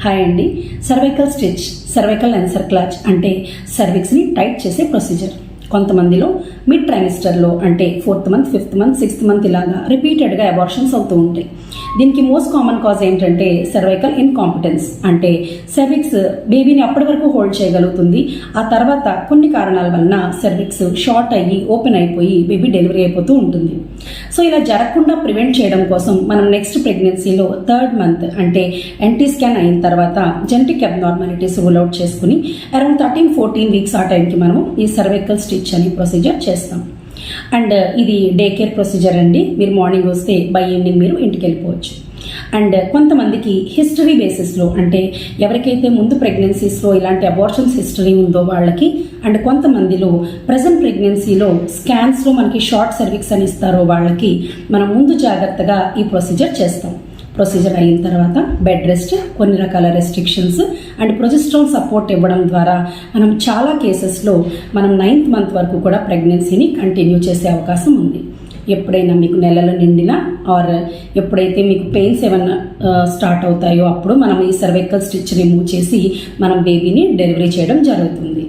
Hi అండి. Cervical stitch, cervical ఎన్సర్క్లాజ్ అంటే సర్విక్స్ని tight చేసే ప్రొసీజర్. కొంతమందిలో మిడ్ ట్రైమిస్టర్లో అంటే 4th month, 5th month, 6th month ఇలాగా రిపీటెడ్గా అబార్షన్స్ అవుతూ ఉంటాయి. దీనికి మోస్ట్ కామన్ కాజ్ ఏంటంటే సర్వైకల్ ఇన్కాంపిటెన్స్, అంటే సర్విక్స్ బేబీని అప్పటి వరకు హోల్డ్ చేయగలుగుతుంది. ఆ తర్వాత కొన్ని కారణాల వలన సర్విక్స్ షార్ట్ అయ్యి ఓపెన్ అయిపోయి బేబీ డెలివరీ అయిపోతూ ఉంటుంది. సో ఇలా జరగకుండా ప్రివెంట్ చేయడం కోసం మనం నెక్స్ట్ ప్రెగ్నెన్సీలో 3rd మంత్ అంటే ఎన్టీ స్కాన్ అయిన తర్వాత జెనెటిక్ అబ్నార్మాలిటీస్ రూల్ అవుట్ చేసుకుని అరౌండ్ 13-14 వీక్స్ ఆ టైంకి మనం ఈ సర్వైకల్ స్టిచ్ అనే ప్రొసీజర్ చేస్తాం. అండ్ ఇది డే కేర్ ప్రొసీజర్ అండి. మీరు మార్నింగ్ వస్తే బై ఈవినింగ్ మీరు ఇంటికి వెళ్ళిపోవచ్చు. అండ్ కొంతమందికి హిస్టరీ బేసిస్లో, అంటే ఎవరికైతే ముందు ప్రెగ్నెన్సీస్లో ఇలాంటి అబార్షన్స్ హిస్టరీ ఉందో వాళ్ళకి, అండ్ కొంతమందిలో ప్రజెంట్ ప్రెగ్నెన్సీలో స్కాన్స్లో మనకి షార్ట్ సర్విక్స్ అని ఇస్తారో వాళ్ళకి మనం ముందు జాగ్రత్తగా ఈ ప్రొసీజర్ చేస్తాం. ప్రొసీజర్ అయిన తర్వాత బెడ్ రెస్ట్, కొన్ని రకాల రెస్ట్రిక్షన్స్ అండ్ ప్రొజెస్ట్రాన్ సపోర్ట్ ఇవ్వడం ద్వారా మనం చాలా కేసెస్లో మనం 9th మంత్ వరకు కూడా ప్రెగ్నెన్సీని కంటిన్యూ చేసే అవకాశం ఉంది. ఎప్పుడైనా మీకు నెలలు నిండినా ఆర్ ఎప్పుడైతే మీకు పెయిన్స్ ఏమన్నా స్టార్ట్ అవుతాయో అప్పుడు మనం ఈ సర్వైకల్ స్టిచ్ రిమూవ్ చేసి మనం బేబీని డెలివరీ చేయడం జరుగుతుంది.